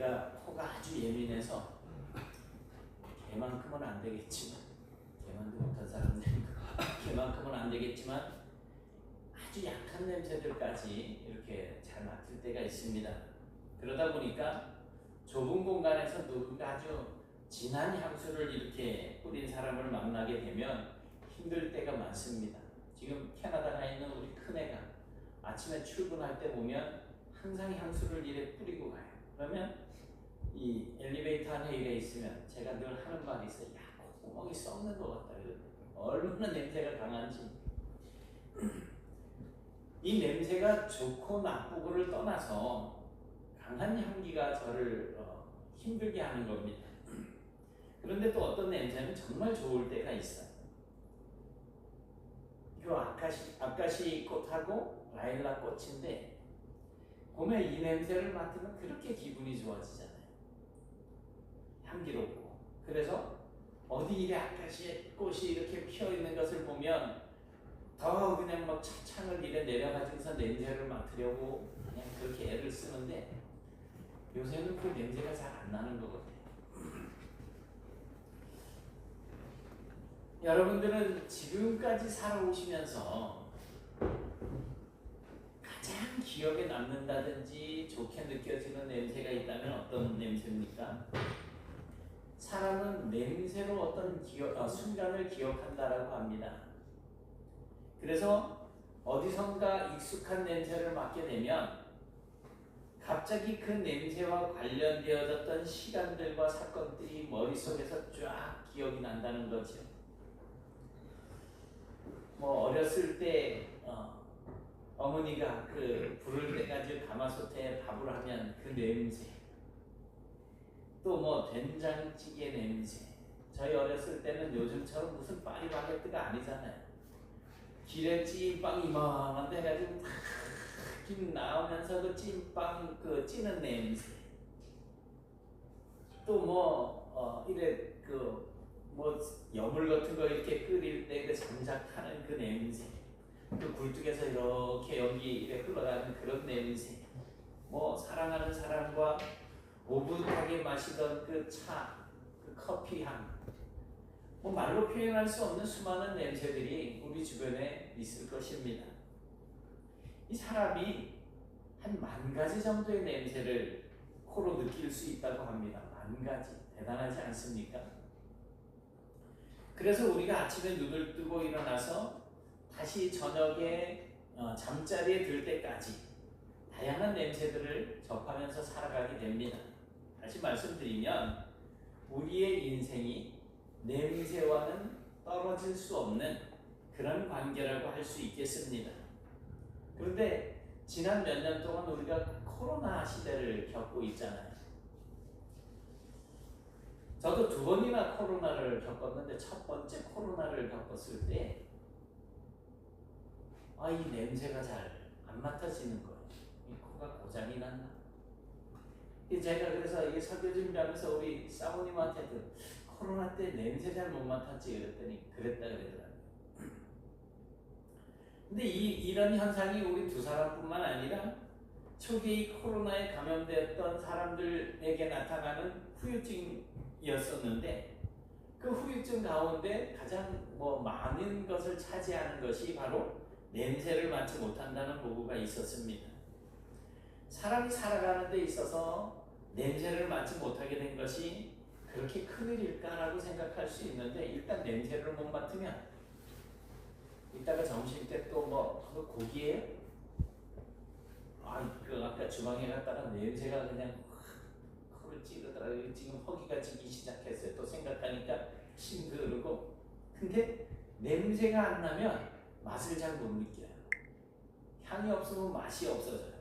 제가 코가 아주 예민해서 걔만큼은 안 되겠지만, 걔만도 못한 사람들이니까 걔만큼은 안 되겠지만 아주 약한 냄새들까지 이렇게 잘 맡을 때가 있습니다. 그러다 보니까 좁은 공간에서 누군가 아주 진한 향수를 이렇게 뿌린 사람을 만나게 되면 힘들 때가 많습니다. 지금 캐나다가 있는 우리 큰애가 아침에 출근할 때 보면 항상 향수를 이래 뿌리고 가요. 그러면 이 엘리베이터 안에 이래 있으면 제가 늘 하는 말이 있어요. 야, 콧구멍이 썩는 것 같다. 얼마나 냄새가 강한지. 이 냄새가 좋고 나쁘고를 떠나서 강한 향기가 저를 힘들게 하는 겁니다. 그런데 또 어떤 냄새는 정말 좋을 때가 있어요. 그 아카시 꽃하고 라일락 꽃인데 봄에 이 냄새를 맡으면 그렇게 기분이 좋아지잖아요. 향기롭고. 그래서 어디 이래 아카시 꽃이 이렇게 피어 있는 것을 보면 더 그냥 막 차창을 이래 내려가지고서 냄새를 맡으려고 그냥 그렇게 애를 쓰는데 요새는 그 냄새가 잘 안 나는 것 같아요. 여러분들은 지금까지 살아오시면서 가장 기억에 남는다든지 좋게 느껴지는 냄새가 있다면 어떤 냄새입니까? 사람은 냄새로 어떤 순간을 기억한다라고 합니다. 그래서 어디선가 익숙한 냄새를 맡게 되면 갑자기 그 냄새와 관련되어졌던 시간들과 사건들이 머릿속에서 쫙 기억이 난다는 거죠. 뭐 어렸을 때 어머니가 그 불을 떼가지고 가마솥에 밥을 하면 그 냄새, 또 뭐 된장찌개 냄새. 저희 어렸을 때는 요즘처럼 무슨 파리바게뜨가 아니잖아요. 길에 찐빵 이만한 데 해가지고 김 나오면서 그 찐빵 그 찌는 냄새. 또 뭐 이래 그 뭐 여물 같은 거 이렇게 끓일 때 그 장작하는 그 냄새. 그 굴뚝에서 이렇게 연기 이렇게 흘러가는 그런 냄새. 뭐 사랑하는 사람과 오붓하게 마시던 그 차, 그 커피 향. 뭐 말로 표현할 수 없는 수많은 냄새들이 우리 주변에 있을 것입니다. 이 사람이 한 10,000가지 정도의 냄새를 코로 느낄 수 있다고 합니다. 10,000가지. 대단하지 않습니까? 그래서 우리가 아침에 눈을 뜨고 일어나서 다시 저녁에 잠자리에 들 때까지 다양한 냄새들을 접하면서 살아가게 됩니다. 다시 말씀드리면 우리의 인생이 냄새와는 떨어질 수 없는 그런 관계라고 할 수 있겠습니다. 그런데 지난 몇 년 동안 우리가 코로나 시대를 겪고 있잖아요. 저도 2번이나 코로나를 겪었는데 첫 번째 코로나를 겪었을 때 이 냄새가 잘 안 맡아지는 거예요. 이 코가 고장이 났나? 제가 그래서 이 설교 준비하면서 우리 사모님한테도 코로나 때 냄새 잘 못 맡았지 그랬더니 그랬다 그러더라고요. 근데 이런 현상이 우리 두 사람뿐만 아니라 초기에 이 코로나에 감염되었던 사람들에게 나타나는 후유증이었었는데 그 후유증 가운데 가장 많은 것을 차지하는 것이 바로 냄새를 맡지 못한다는 보고가 있었습니다. 사람이 살아가는 데 있어서 냄새를 맡지 못하게 된 것이 그렇게 큰일일까라고 생각할 수 있는데 일단 냄새를 못 맡으면 이따가 점심 때 또 그거 고기예요? 아까 주방에 갔다가 냄새가 그냥 코를 찌르더라고요. 지금 허기가 지기 시작했어요. 또 생각하니까 싱그르고. 근데 냄새가 안 나면 맛을 잘 못 느껴요. 향이 없으면 맛이 없어져요.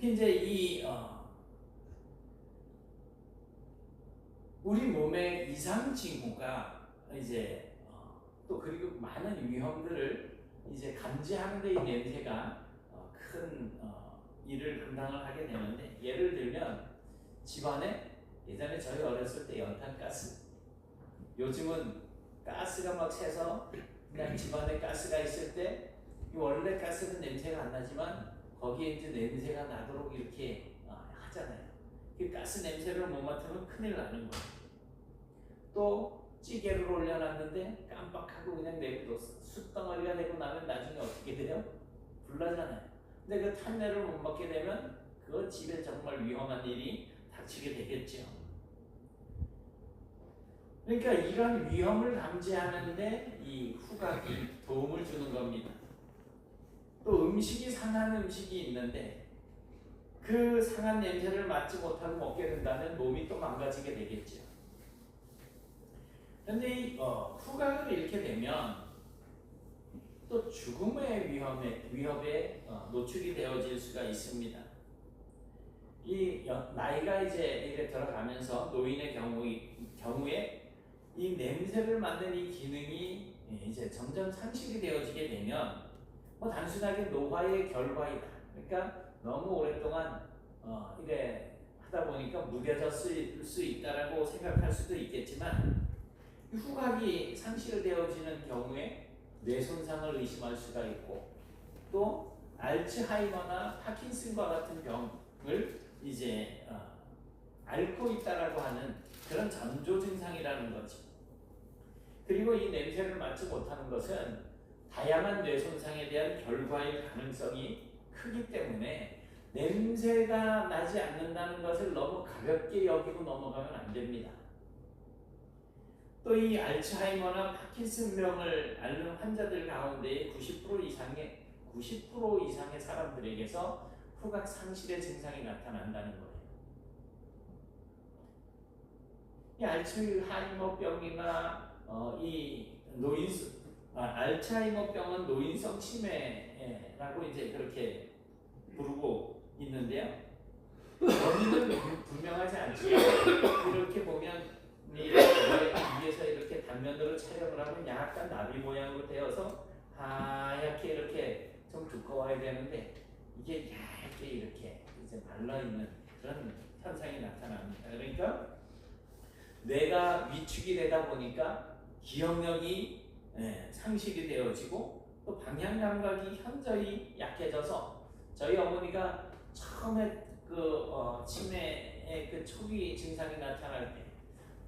이제 우리 몸의 이상 징후가 이제 또 그리고 많은 위험들을 이제 감지하는 데 이 냄새가 큰 일을 감당을 하게 되는데 예를 들면 집안에 예전에 저희 어렸을 때 연탄가스, 요즘은 가스가 막 새서 그냥 집안에 가스가 있을 때 원래 가스는 냄새가 안 나지만 거기에 이제 냄새가 나도록 이렇게 하잖아요. 그 가스 냄새를 못 맡으면 큰일 나는 거예요. 또 찌개를 올려놨는데 깜빡하고 그냥 내비뒀어. 숯덩어리가 되고 나면 나중에 어떻게 돼요? 불나잖아요. 근데 그 탄내를 못 맡게 되면 그 집에 정말 위험한 일이 닥치게 되겠죠. 그러니까 이런 위험을 감지하는데 이 후각이 도움을 주는 겁니다. 또 음식이 상한 음식이 있는데 그 상한 냄새를 맡지 못하고 먹게 된다면 몸이 또 망가지게 되겠죠. 그런데 이 후각을 잃게 되면 또 죽음의 위협에 노출이 되어질 수가 있습니다. 이 나이가 이제 이래 들어가면서 노인의 경우에 이 냄새를 맡는 이 기능이 이제 점점 상실이 되어지게 되면 뭐 단순하게 노화의 결과이다. 그러니까 너무 오랫동안 이래 하다 보니까 무뎌졌을 수 있다라고 생각할 수도 있겠지만 후각이 상실되어지는 경우에 뇌 손상을 의심할 수가 있고 또 알츠하이머나 파킨슨과 같은 병을 이제 앓고 있다라고 하는 그런 전조 증상이라는 거죠. 그리고 이 냄새를 맡지 못하는 것은 다양한 뇌 손상에 대한 결과일 가능성이 크기 때문에 냄새가 나지 않는다는 것을 너무 가볍게 여기고 넘어가면 안 됩니다. 또 이 알츠하이머나 파킨슨병을 앓는 환자들 가운데 90% 이상의 사람들에게서 후각 상실의 증상이 나타난다는 거예요. 이 알츠하이머병이나 알츠하이머병은 노인성 치매라고 이제 그렇게 부르고 있는데요. 원인은 불명하지 않지만 이렇게 보면 위에서 이렇게 단면으로 촬영을 하면 약간 나비 모양으로 되어서 하얗게 이렇게 좀 두꺼워야 되는데 이게 얇게 이렇게 이제 말라있는 그런 현상이 나타납니다. 그러니까 뇌가 위축이 되다 보니까 기억력이 상실이 되어지고 또 방향 감각이 현저히 약해져서 저희 어머니가 처음에 치매의 그 초기 증상이 나타날 때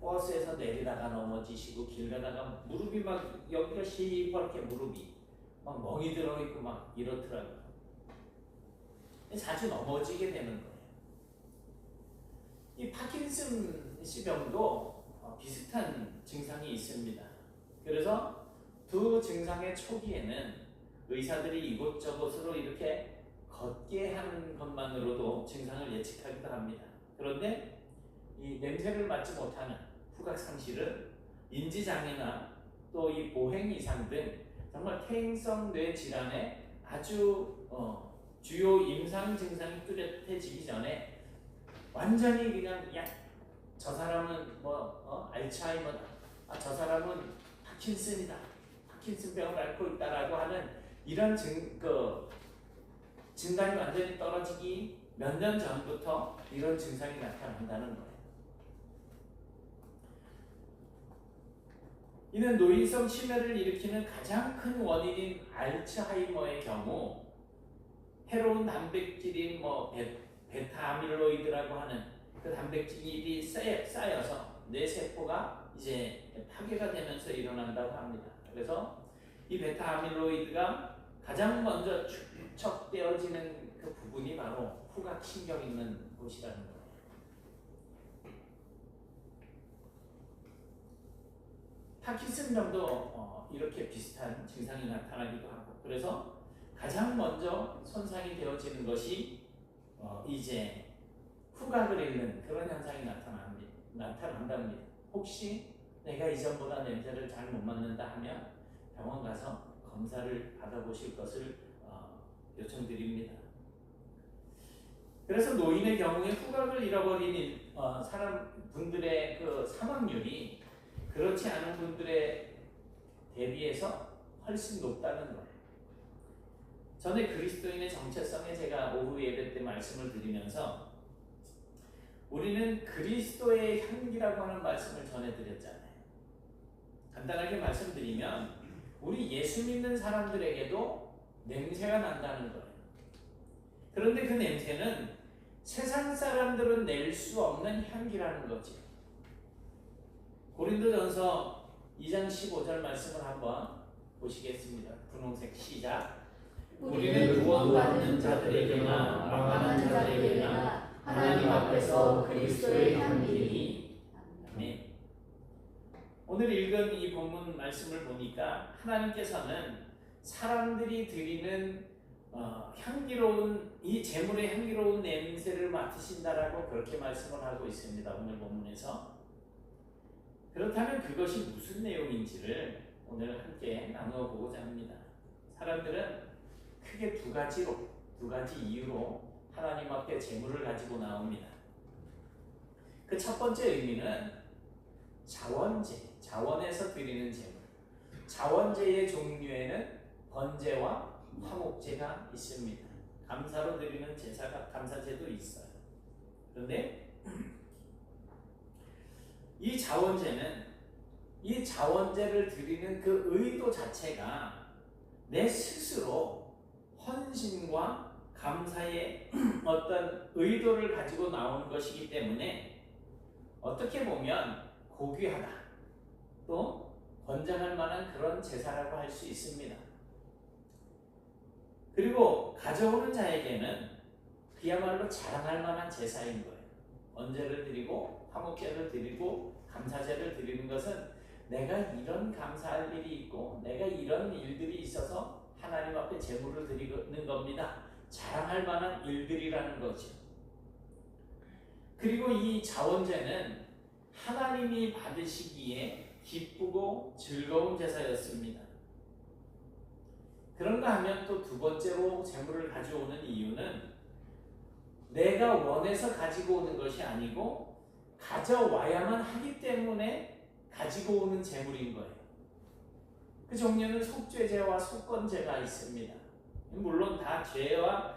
버스에서 내리다가 넘어지시고 길 가다가 무릎이 막 여기가 시퍼렇게 무릎이 막 멍이 들어있고 막 이렇더라고요. 자주 넘어지게 되는 거예요. 이 파킨슨씨 병도 비슷한 증상이 있습니다. 그래서 두 증상의 초기에는 의사들이 이곳저곳으로 이렇게 걷게 하는 것만으로도 증상을 예측하기도 합니다. 그런데 이 냄새를 맡지 못하는 후각 상실은 인지장애나 또 이 보행 이상 등 정말 퇴행성 뇌 질환의 아주 주요 임상 증상이 뚜렷해지기 전에 완전히 그냥 저 사람은 알츠하이머다, 저 사람은 파킨슨이다, 파킨슨병을 앓고 있다라고 하는 이런 진단이 완전히 떨어지기 몇 년 전부터 이런 증상이 나타난다는 거예요. 이는 노인성 치매를 일으키는 가장 큰 원인인 알츠하이머의 경우 해로운 단백질인 베타 아밀로이드라고 하는 그 단백질이 쌓여서 뇌세포가 이제 파괴가 되면서 일어난다고 합니다. 그래서 이 베타 아밀로이드가 가장 먼저 축적되어지는 그 부분이 바로 후각신경 있는 곳이라는 거예요. 파킨슨병도 이렇게 비슷한 증상이 나타나기도 하고 그래서 가장 먼저 손상이 되어지는 것이 이제 후각을 잃는 그런 현상이 나타난답니다. 혹시 내가 이전보다 냄새를 잘 못 맡는다 하면 병원 가서 검사를 받아보실 것을 요청드립니다. 그래서 노인의 경우에 후각을 잃어버린 분들의 그 사망률이 그렇지 않은 분들에 대비해서 훨씬 높다는 거예요. 전에 그리스도인의 정체성에 제가 오후 예배 때 말씀을 드리면서 우리는 그리스도의 향기라고 하는 말씀을 전해드렸잖아요. 간단하게 그런데 그 냄새는 세상 사람들은 낼 수 없는 향기라는 거죠. 고린도전서 2장 15절 말씀을 한번 보시겠습니다. 분홍색 시작. 우리는 구원받는 자들에게나 망하는 자들에게나 하나님 앞에서 그리스도의 향기니. 아멘. 오늘 읽은 이 본문 말씀을 보니까 하나님께서는 사람들이 드리는 향기로운 이 제물의 향기로운 냄새를 맡으신다라고 그렇게 말씀을 하고 있습니다. 오늘 본문에서. 그렇다면 그것이 무슨 내용인지를 오늘 함께 나누어 보고자 합니다. 사람들은 크게 두 가지 이유로 하나님 앞에 제물을 가지고 나옵니다. 그 첫 번째 의미는 자원에서 드리는 제물. 자원제의 종류에는 번제와 화목제가 있습니다. 감사로 드리는 감사제도 있어요. 그런데 이 자원제를 드리는 그 의도 자체가 내 스스로 헌신과 감사의 어떤 의도를 가지고 나오는 것이기 때문에 어떻게 보면 고귀하다, 또 권장할 만한 그런 제사라고 할 수 있습니다. 그리고 가져오는 자에게는 그야말로 자랑할 만한 제사인 거예요. 번제를 드리고 화목제를 드리고 감사제를 드리는 것은 내가 이런 감사할 일이 있고 내가 이런 일들이 있어서 하나님 앞에 제물을 드리는 겁니다. 자랑할 만한 일들이라는 거죠. 그리고 이 자원제는 하나님이 받으시기에 기쁘고 즐거운 제사였습니다. 그런가 하면 또 두 번째로 제물을 가져오는 이유는 내가 원해서 가지고 오는 것이 아니고 가져와야만 하기 때문에 가지고 오는 제물인 거예요. 그 종류는 속죄제와 속건제가 있습니다. 물론 다 죄와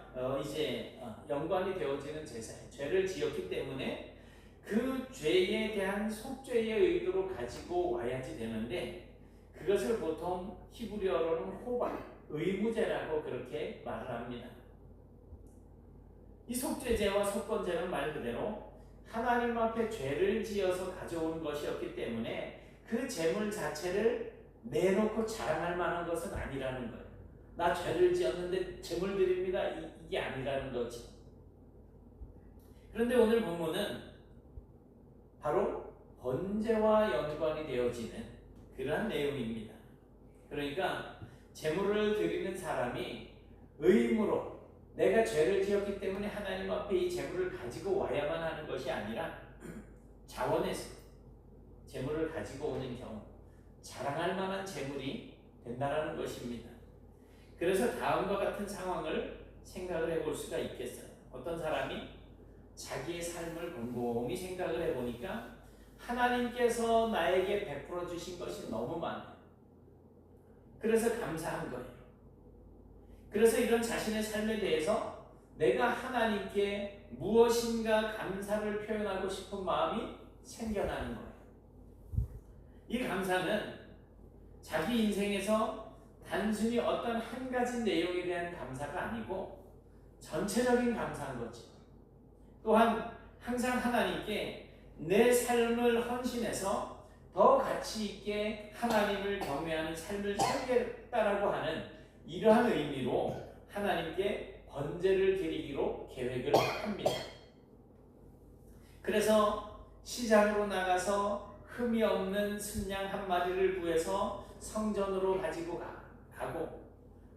연관이 되어지는 제사예요. 죄를 지었기 때문에 그 죄에 대한 속죄의 의도로 가지고 와야지 되는데 그것을 보통 히브리어로는 호바, 의무제라고 그렇게 말을 합니다. 이 속죄제와 속건제는 말 그대로 하나님 앞에 죄를 지어서 가져온 것이었기 때문에 그 제물 자체를 내놓고 자랑할 만한 것은 아니라는 거예요. 나 죄를 지었는데 제물 드립니다. 이게 아니라는 거지. 그런데 오늘 본문은 바로 번제와 연관이 되어지는 그러한 내용입니다. 그러니까 제물을 드리는 사람이 의무로 내가 죄를 지었기 때문에 하나님 앞에 이 제물을 가지고 와야만 하는 것이 아니라 자원에서 제물을 가지고 오는 경우 자랑할 만한 제물이 된다라는 것입니다. 그래서 다음과 같은 상황을 생각을 해볼 수가 있겠어요. 어떤 사람이 자기의 삶을 곰곰이 생각을 해보니까 하나님께서 나에게 베풀어 주신 것이 너무 많아요. 그래서 감사한 거예요. 그래서 이런 자신의 삶에 대해서 내가 하나님께 무엇인가 감사를 표현하고 싶은 마음이 생겨나는 거예요. 이 감사는 자기 인생에서 단순히 어떤 한 가지 내용에 대한 감사가 아니고 전체적인 감사인 거죠. 또한 항상 하나님께 내 삶을 헌신해서 더 가치 있게 하나님을 경외하는 삶을 살겠다라고 하는 이러한 의미로 하나님께 번제를 드리기로 계획을 합니다. 그래서 시장으로 나가서 흠이 없는 순양 한 마리를 구해서 성전으로 가지고 가고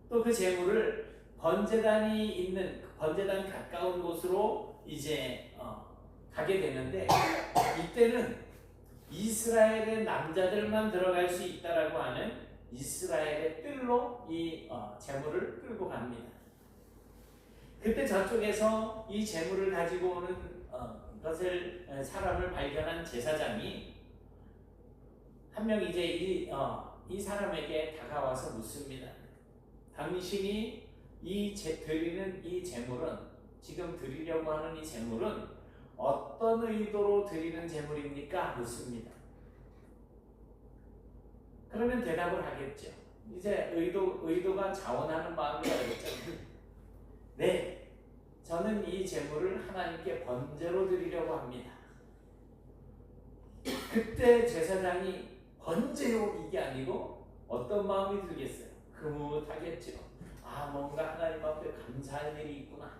또 그 제물을 번제단이 있는 번제단 가까운 곳으로 이제 가게 되는데 이때는 이스라엘의 남자들만 들어갈 수 있다라고 하는 이스라엘의 뜰로 이 제물을 끌고 갑니다. 그때 저쪽에서 이 제물을 가지고 오는 것을 사람을 발견한 제사장이 한 명 이제 이 사람에게 다가와서 묻습니다. 당신이 드리는 이 제물은 지금 드리려고 하는 이 제물은 어떤 의도로 드리는 제물입니까? 묻습니다. 그러면 대답을 하겠죠. 이제 의도가 자원하는 마음이 알겠죠. 네, 저는 이 제물을 하나님께 번제로 드리려고 합니다. 그때 제사장이 번제요 이게 아니고 어떤 마음이 들겠어요? 흐뭇하겠죠. 아, 뭔가 하나님 앞에 감사할 일이 있구나.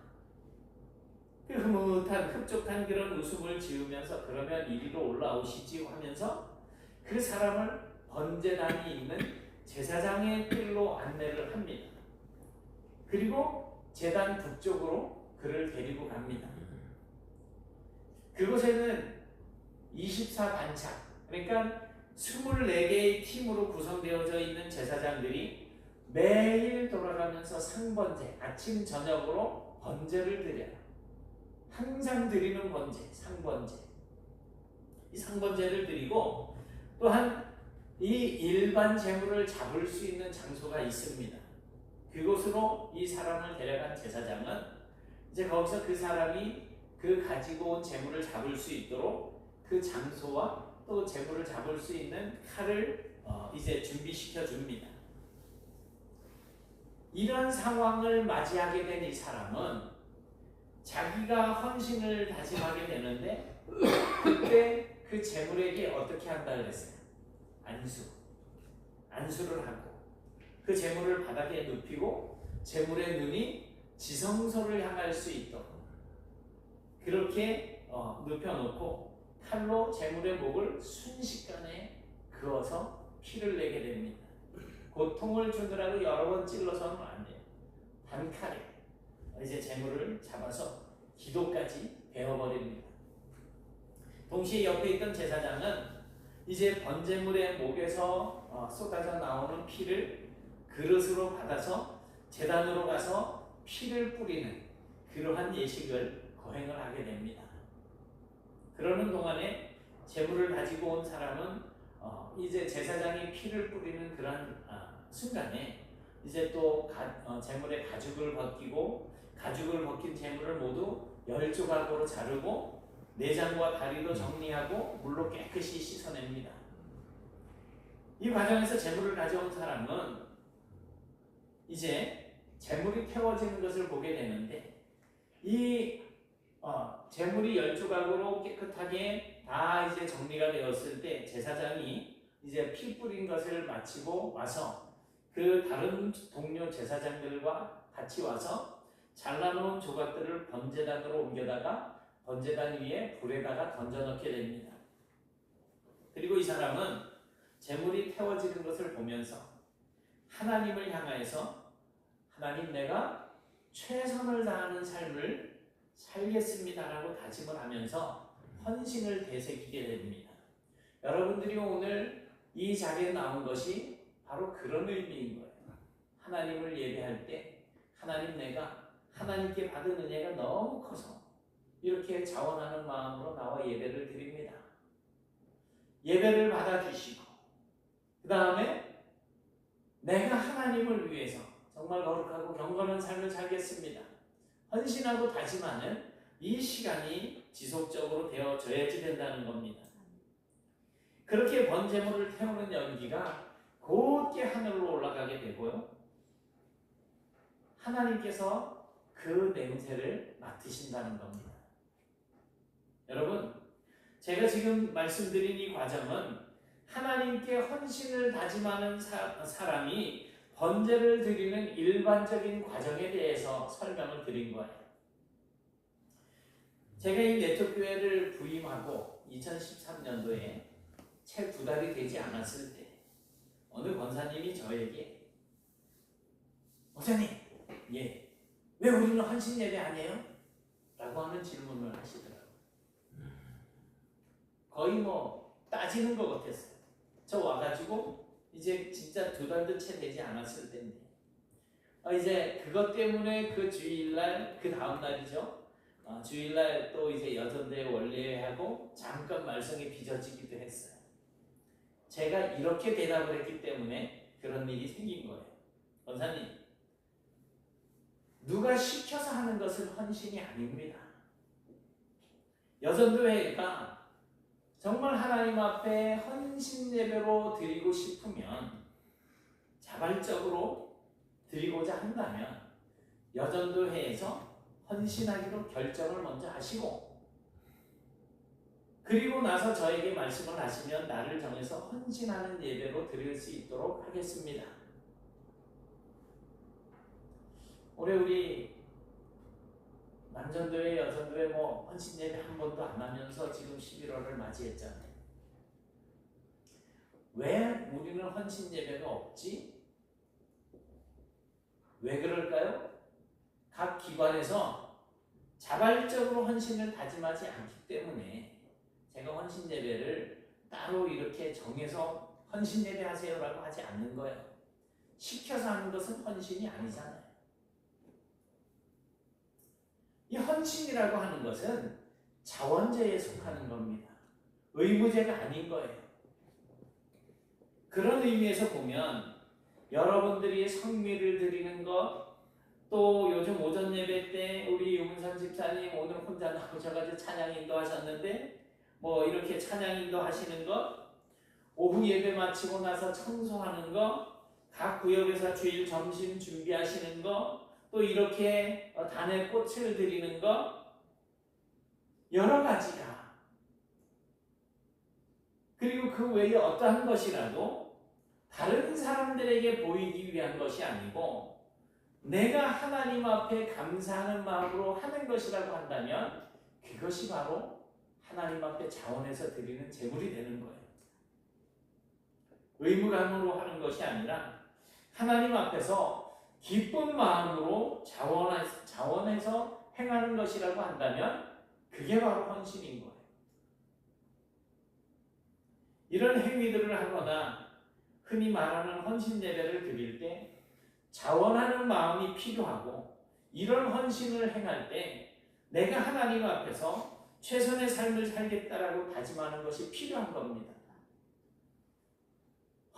그 흐뭇한 흡족한 그런 웃음을 지으면서 그러면 이리로 올라오시지 하면서 그 사람을 번제단이 있는 제사장의 뜰로 안내를 합니다. 그리고 제단 북쪽으로 그를 데리고 갑니다. 그곳에는 24반차, 그러니까 24개의 팀으로 구성되어져 있는 제사장들이 매일 돌아가면서 상번제, 아침 저녁으로 번제를 드려요. 항상 드리는 번제, 상번제. 이 상번제를 드리고 또한 이 일반 제물을 잡을 수 있는 장소가 있습니다. 그곳으로 이 사람을 데려간 제사장은 이제 거기서 그 사람이 그 가지고 온 제물을 잡을 수 있도록 그 장소와 또 제물을 잡을 수 있는 칼을 이제 준비시켜 줍니다. 이런 상황을 맞이하게 된 이 사람은 자기가 헌신을 다짐하게 되는데 그때 그 제물에게 어떻게 한다 그랬어요? 안수를 하고 그 제물을 바닥에 눕히고 제물의 눈이 지성소를 향할 수 있도록 그렇게 눕혀놓고 칼로 제물의 목을 순식간에 그어서 피를 내게 됩니다. 고통을 주느라고 여러 번 찔러서는 안 돼요. 단칼에 이제 제물을 잡아서 기도까지 베어버립니다. 동시에 옆에 있던 제사장은 이제 번제물의 목에서 쏟아져 나오는 피를 그릇으로 받아서 제단으로 가서 피를 뿌리는 그러한 예식을 거행을 하게 됩니다. 그러는 동안에 제물을 가지고 온 사람은 이제 제사장이 피를 뿌리는 그런 순간에 이제 또 제물의 가죽을 벗기고 가죽을 벗긴 제물을 모두 10조각으로 자르고 내장과 다리도 정리하고 물로 깨끗이 씻어냅니다. 이 과정에서 제물을 가져온 사람은 이제 제물이 태워지는 것을 보게 되는데 이 제물이 10조각으로 깨끗하게 다 이제 정리가 되었을 때 제사장이 이제 피 뿌린 것을 마치고 와서 그 다른 동료 제사장들과 같이 와서 잘라놓은 조각들을 번제단으로 옮겨다가 번제단 위에 불에다가 던져넣게 됩니다. 그리고 이 사람은 제물이 태워지는 것을 보면서 하나님을 향하여서 하나님 내가 최선을 다하는 삶을 살겠습니다라고 다짐을 하면서 헌신을 되새기게 됩니다. 여러분들이 오늘 이 자리에 나온 것이 바로 그런 의미인 거예요. 하나님을 예배할 때 하나님 내가 하나님께 받은 은혜가 너무 커서 이렇게 자원하는 마음으로 나와 예배를 드립니다. 예배를 받아주시고 그 다음에 내가 하나님을 위해서 정말 거룩하고 경건한 삶을 살겠습니다. 헌신하고 다짐하는 이 시간이 지속적으로 되어져야지 된다는 겁니다. 그렇게 번제물을 태우는 연기가 곧게 하늘로 올라가게 되고요. 하나님께서 그 냄새를 맡으신다는 겁니다. 여러분, 제가 지금 말씀드린 이 과정은 하나님께 헌신을 다짐하는 사람이 번제를 드리는 일반적인 과정에 대해서 설명을 드린 거예요. 제가 이 네트교회를 부임하고 2013년도에 채 2달이 되지 않았을 때 어느 권사님이 저에게 목사님, 왜 우리는 헌신 예배 안 해요? 라고 하는 질문을 하시더라고요. 거의 따지는 것 같았어요. 저 와가지고 이제 진짜 2달도 채 되지 않았을 때인데 이제 그것 때문에 그 주일날 그 다음 날이죠. 주일날 또 이제 여전대 원례하고 잠깐 말썽이 빚어지기도 했어요. 제가 이렇게 대답을 했기 때문에 그런 일이 생긴 거예요. 권사님, 누가 시켜서 하는 것은 헌신이 아닙니다. 여전도회가 정말 하나님 앞에 헌신 예배로 드리고 싶으면 자발적으로 드리고자 한다면 여전도회에서 헌신하기로 결정을 먼저 하시고, 그리고 나서 저에게 말씀을 하시면 날을 정해서 헌신하는 예배로 드릴 수 있도록 하겠습니다. 올해 우리 남전도회, 여전도회 헌신 예배 한 번도 안 하면서 지금 11월을 맞이했잖아요. 왜 우리는 헌신 예배가 없지? 왜 그럴까요? 각 기관에서 자발적으로 헌신을 다짐하지 않기 때문에 제가 헌신 예배를 따로 이렇게 정해서 헌신 예배 하세요라고 하지 않는 거예요. 시켜서 하는 것은 헌신이 아니잖아요. 이 헌신이라고 하는 것은 자원제에 속하는 겁니다. 의무제가 아닌 거예요. 그런 의미에서 보면 여러분들이 성미를 드리는 것, 또 요즘 오전 예배 때 우리 유문선 집사님 오늘 혼자 나오셔가지고 찬양 인도하셨는데 이렇게 찬양 인도하시는 것, 오후 예배 마치고 나서 청소하는 것, 각 구역에서 주일 점심 준비하시는 것, 또 이렇게 단에 꽃을 드리는 것, 여러 가지가, 그리고 그 외에 어떠한 것이라도 다른 사람들에게 보이기 위한 것이 아니고 내가 하나님 앞에 감사하는 마음으로 하는 것이라고 한다면 그것이 바로 하나님 앞에 자원해서 드리는 제물이 되는 거예요. 의무감으로 하는 것이 아니라 하나님 앞에서 기쁜 마음으로 자원해서 행하는 것이라고 한다면 그게 바로 헌신인 거예요. 이런 행위들을 하거나 흔히 말하는 헌신 예배를 드릴 때 자원하는 마음이 필요하고, 이런 헌신을 행할 때 내가 하나님 앞에서 최선의 삶을 살겠다라고 다짐하는 것이 필요한 겁니다.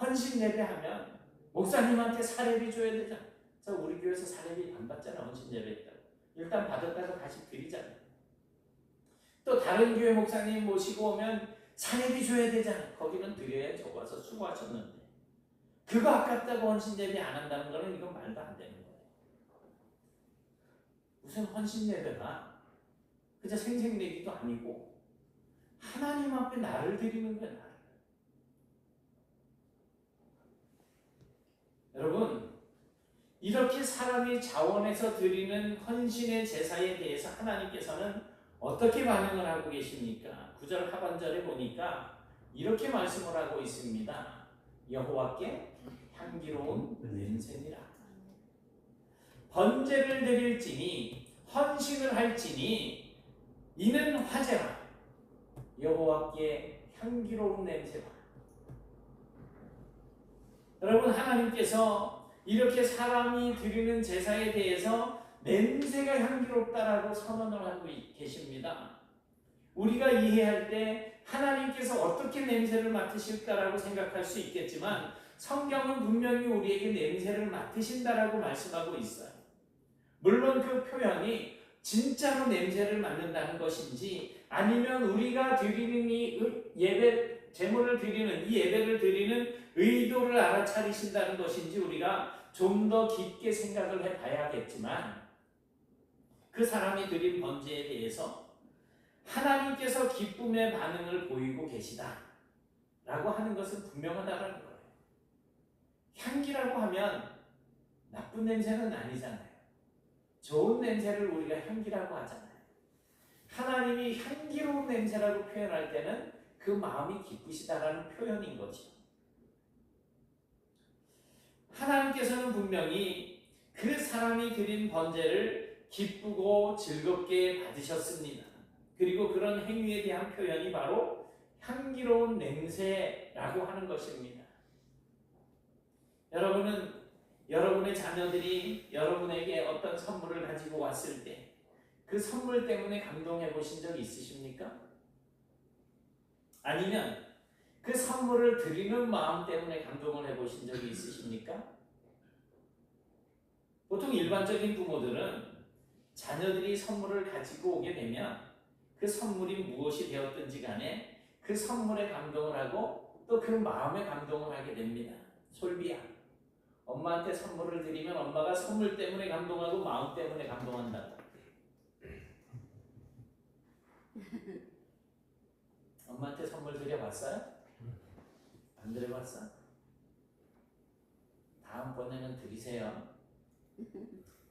헌신 예배하면 목사님한테 사례비 줘야 되잖아. 우리 교회에서 사례비 안 받잖아. 헌신 예배했다고. 일단 받았다가 다시 드리잖아. 또 다른 교회 목사님 모시고 오면 사례비 줘야 되잖아. 거기는 드려야 적어서 수고하셨는데 그거 아깝다고 헌신 예배 안 한다는 거는 이건 말도 안 되는 거예요. 무슨 헌신 예배가 그저 생색내기도 아니고 하나님 앞에 나를 드리는 거야. 나를. 여러분, 이렇게 사람이 자원해서 드리는 헌신의 제사에 대해서 하나님께서는 어떻게 반응을 하고 계십니까? 9절 하반절에 보니까 이렇게 말씀을 하고 있습니다. 여호와께 향기로운 냄새니라. 번제를 드릴지니 헌신을 할지니 이는 화제라. 여호와께 향기로운 냄새라. 여러분, 하나님께서 이렇게 사람이 드리는 제사에 대해서 냄새가 향기롭다라고 선언을 하고 계십니다. 우리가 이해할 때 하나님께서 어떻게 냄새를 맡으실까라고 생각할 수 있겠지만 성경은 분명히 우리에게 냄새를 맡으신다라고 말씀하고 있어요. 물론 그 표현이 진짜로 냄새를 맡는다는 것인지 아니면 우리가 드리는 이 예배, 제물을 드리는 이 예배를 드리는 의도를 알아차리신다는 것인지 우리가 좀 더 깊게 생각을 해봐야겠지만, 그 사람이 드린 번제에 대해서 하나님께서 기쁨의 반응을 보이고 계시다 라고 하는 것은 분명하다는 거예요. 향기라고 하면 나쁜 냄새는 아니잖아요. 좋은 냄새를 우리가 향기라고 하잖아요. 하나님이 향기로운 냄새라고 표현할 때는 그 마음이 기쁘시다라는 표현인 거죠. 하나님께서는 분명히 그 사람이 드린 번제를 기쁘고 즐겁게 받으셨습니다. 그리고 그런 행위에 대한 표현이 바로 향기로운 냄새라고 하는 것입니다. 여러분은 여러분의 자녀들이 여러분에게 어떤 선물을 가지고 왔을 때 그 선물 때문에 감동해 보신 적 있으십니까? 아니면 그 선물을 드리는 마음 때문에 감동을 해보신 적이 있으십니까? 보통 일반적인 부모들은 자녀들이 선물을 가지고 오게 되면 그 선물이 무엇이 되었든지 간에 그 선물에 감동을 하고 또 그 마음에 감동을 하게 됩니다. 솔비야, 엄마한테 선물을 드리면 엄마가 선물 때문에 감동하고 마음 때문에 감동한다. 엄마한테 선물 드려봤어요? 안 드려봤어? 다음번에는 드리세요.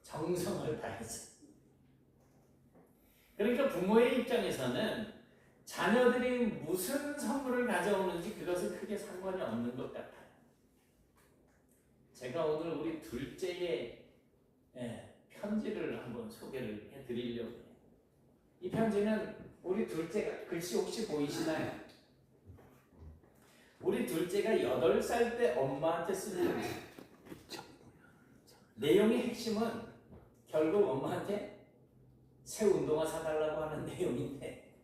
정성을 다해서. 그러니까 부모의 입장에서는 자녀들이 무슨 선물을 가져오는지 그것은 크게 상관이 없는 것 같아요. 제가 오늘 우리 둘째의 편지를 한번 소개를 해드리려고 해요. 이 편지는 우리 둘째가, 글씨 혹시 보이시나요? 우리 둘째가 8살 때 엄마한테 쓴 편지. 내용의 핵심은 결국 엄마한테 새 운동화 사달라고 하는 내용인데,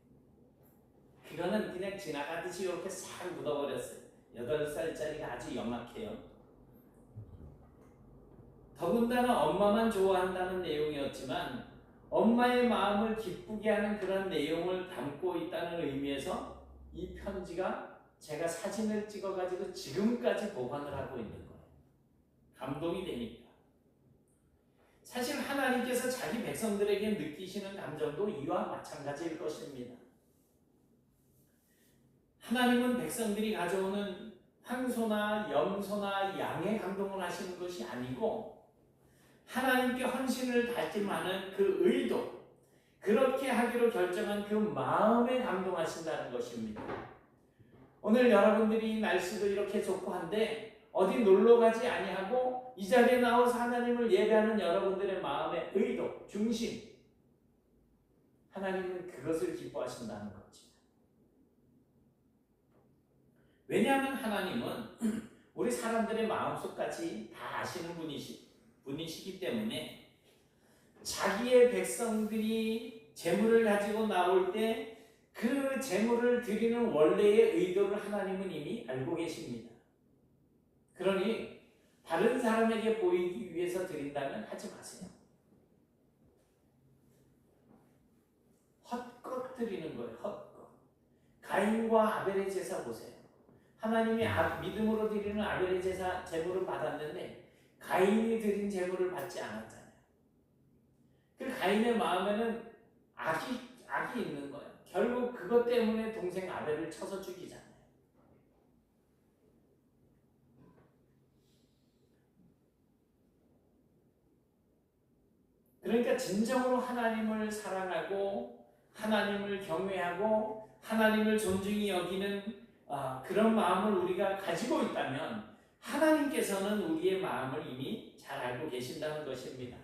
그거는 그냥 지나가듯이 이렇게 싹 묻어버렸어요. 8살짜리가 아주 영악해요. 더군다나 엄마만 좋아한다는 내용이었지만 엄마의 마음을 기쁘게 하는 그런 내용을 담고 있다는 의미에서 이 편지가 제가 사진을 찍어가지고 지금까지 보관을 하고 있는 거예요. 감동이 되니까. 사실 하나님께서 자기 백성들에게 느끼시는 감정도 이와 마찬가지일 것입니다. 하나님은 백성들이 가져오는 황소나 염소나 양에 감동을 하시는 것이 아니고 하나님께 헌신을 다짐하는 그 의도, 그렇게 하기로 결정한 그 마음에 감동하신다는 것입니다. 오늘 여러분들이 날씨도 이렇게 좋고 한데 어디 놀러 가지 아니하고 이 자리에 나와서 하나님을 예배하는 여러분들의 마음의 의도, 중심, 하나님은 그것을 기뻐하신다는 거죠. 왜냐하면 하나님은 우리 사람들의 마음속까지 다 아시는 분이시기 때문에 자기의 백성들이 재물을 가지고 나올 때 그 재물을 드리는 원래의 의도를 하나님은 이미 알고 계십니다. 그러니 다른 사람에게 보이기 위해서 드린다면 하지 마세요. 헛것 드리는 거예요. 헛것. 가인과 아벨의 제사 보세요. 하나님이 믿음으로 드리는 아벨의 제사 제물을 받았는데 가인이 드린 제물을 받지 않았잖아요. 그 가인의 마음에는 악이 있는 거예요. 결국 그것 때문에 동생 아벨을 쳐서 죽이잖아요. 그러니까 진정으로 하나님을 사랑하고 하나님을 경외하고 하나님을 존중히 여기는 그런 마음을 우리가 가지고 있다면 하나님께서는 우리의 마음을 이미 잘 알고 계신다는 것입니다.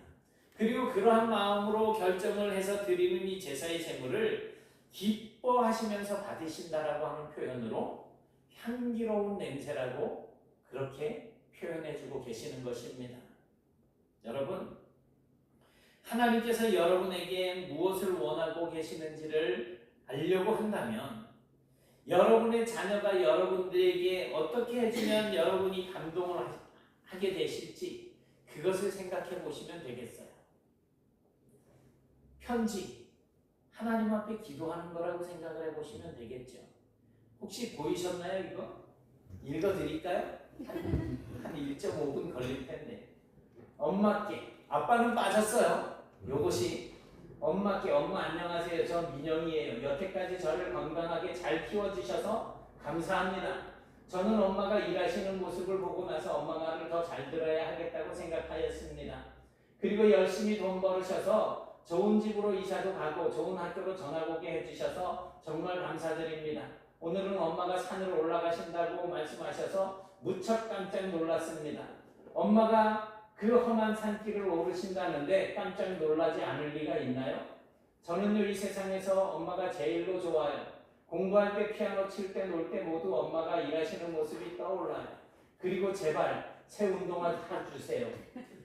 그리고 그러한 마음으로 결정을 해서 드리는 이 제사의 제물을 기뻐하시면서 받으신다라고 하는 표현으로 향기로운 냄새라고 그렇게 표현해주고 계시는 것입니다. 여러분, 하나님께서 여러분에게 무엇을 원하고 계시는지를 알려고 한다면 여러분의 자녀가 여러분들에게 어떻게 해주면 여러분이 감동을 하게 되실지 그것을 생각해 보시면 되겠어요. 편지, 하나님 앞에 기도하는 거라고 생각을 해보시면 되겠죠. 혹시 보이셨나요 이거? 읽어드릴까요? 한 1.5분 걸릴 텐데. 엄마께, 아빠는 빠졌어요. 요것이 엄마께, 엄마 안녕하세요. 저 민영이에요. 여태까지 저를 건강하게 잘 키워주셔서 감사합니다. 저는 엄마가 일하시는 모습을 보고 나서 엄마 말을 더 잘 들어야 하겠다고 생각하였습니다. 그리고 열심히 돈 벌으셔서 좋은 집으로 이사도 가고 좋은 학교로 전학 오게 해주셔서 정말 감사드립니다. 오늘은 엄마가 산으로 올라가신다고 말씀하셔서 무척 깜짝 놀랐습니다. 엄마가 그 험한 산길을 오르신다는데 깜짝 놀라지 않을 리가 있나요? 저는요, 이 세상에서 엄마가 제일로 좋아요. 공부할 때, 피아노 칠 때, 놀 때 모두 엄마가 일하시는 모습이 떠올라요. 그리고 제발 새 운동화 사주세요.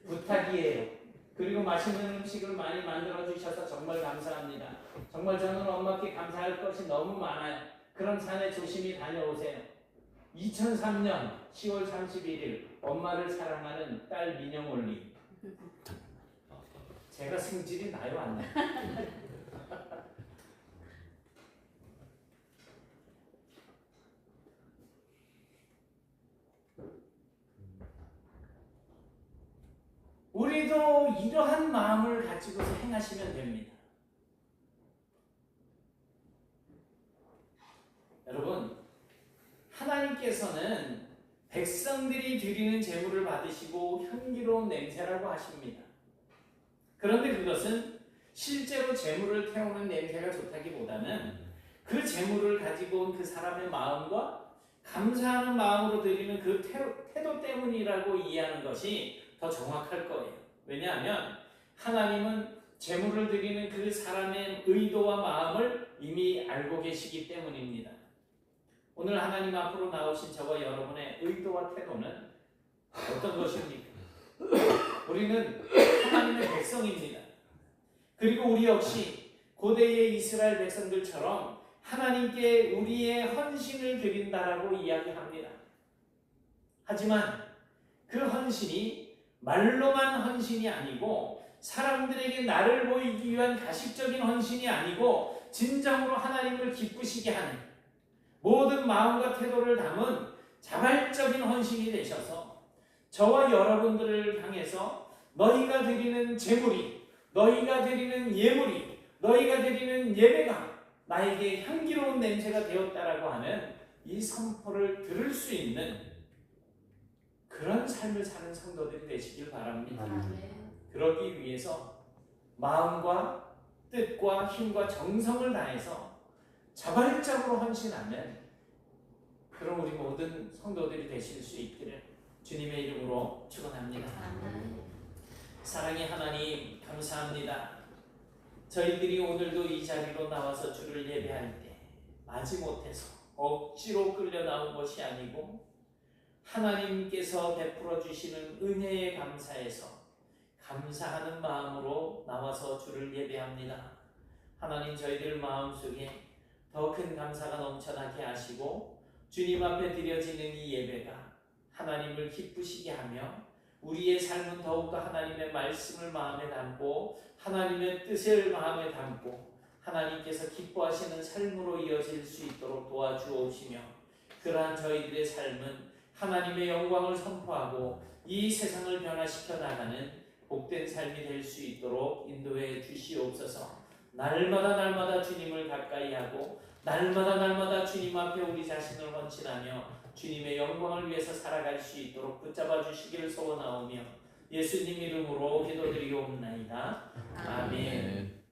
부탁이에요. 그리고 맛있는 음식을 많이 만들어 주셔서 정말 감사합니다. 정말 저는 엄마께 감사할 것이 너무 많아요. 그럼 산에 조심히 다녀오세요. 2003년 10월 31일 엄마를 사랑하는 딸 민영올리. 제가 승질이 나요, 안 나요? 우리도 이러한 마음을 가지고서 행하시면 됩니다. 백성들이 드리는 제물을 받으시고 향기로운 냄새라고 하십니다. 그런데 그것은 실제로 제물을 태우는 냄새가 좋다기보다는 그 제물을 가지고 온 그 사람의 마음과 감사하는 마음으로 드리는 그 태도 때문이라고 이해하는 것이 더 정확할 거예요. 왜냐하면 하나님은 제물을 드리는 그 사람의 의도와 마음을 이미 알고 계시기 때문입니다. 오늘 하나님 앞으로 나오신 저와 여러분의 의도와 태도는 어떤 것입니까? 우리는 하나님의 백성입니다. 그리고 우리 역시 고대의 이스라엘 백성들처럼 하나님께 우리의 헌신을 드린다라고 이야기합니다. 하지만 그 헌신이 말로만 헌신이 아니고 사람들에게 나를 보이기 위한 가식적인 헌신이 아니고 진정으로 하나님을 기쁘시게 하는 모든 마음과 태도를 담은 자발적인 헌신이 되셔서 저와 여러분들을 향해서 너희가 드리는 제물이, 너희가 드리는 예물이, 너희가 드리는 예배가 나에게 향기로운 냄새가 되었다라고 하는 이 선포를 들을 수 있는 그런 삶을 사는 성도들이 되시길 바랍니다. 그러기 위해서 마음과 뜻과 힘과 정성을 다해서 자발적으로 헌신하는 그런 우리 모든 성도들이 되실 수 있기를 주님의 이름으로 축원합니다. 사랑의 하나님 감사합니다. 저희들이 오늘도 이 자리로 나와서 주를 예배할 때 마지못해서 억지로 끌려 나온 것이 아니고 하나님께서 베풀어 주시는 은혜에 감사해서 감사하는 마음으로 나와서 주를 예배합니다. 하나님 저희들 마음속에 더 큰 감사가 넘쳐나게 하시고 주님 앞에 드려지는 이 예배가 하나님을 기쁘시게 하며 우리의 삶은 더욱더 하나님의 말씀을 마음에 담고 하나님의 뜻을 마음에 담고 하나님께서 기뻐하시는 삶으로 이어질 수 있도록 도와주옵시며 그러한 저희들의 삶은 하나님의 영광을 선포하고 이 세상을 변화시켜 나가는 복된 삶이 될 수 있도록 인도해 주시옵소서. 날마다 주님을 가까이 하고 날마다 주님 앞에 우리 자신을 헌신하며 주님의 영광을 위해서 살아갈 수 있도록 붙잡아 주시기를 소원하오며 예수님 이름으로 기도드리옵나이다. 아멘.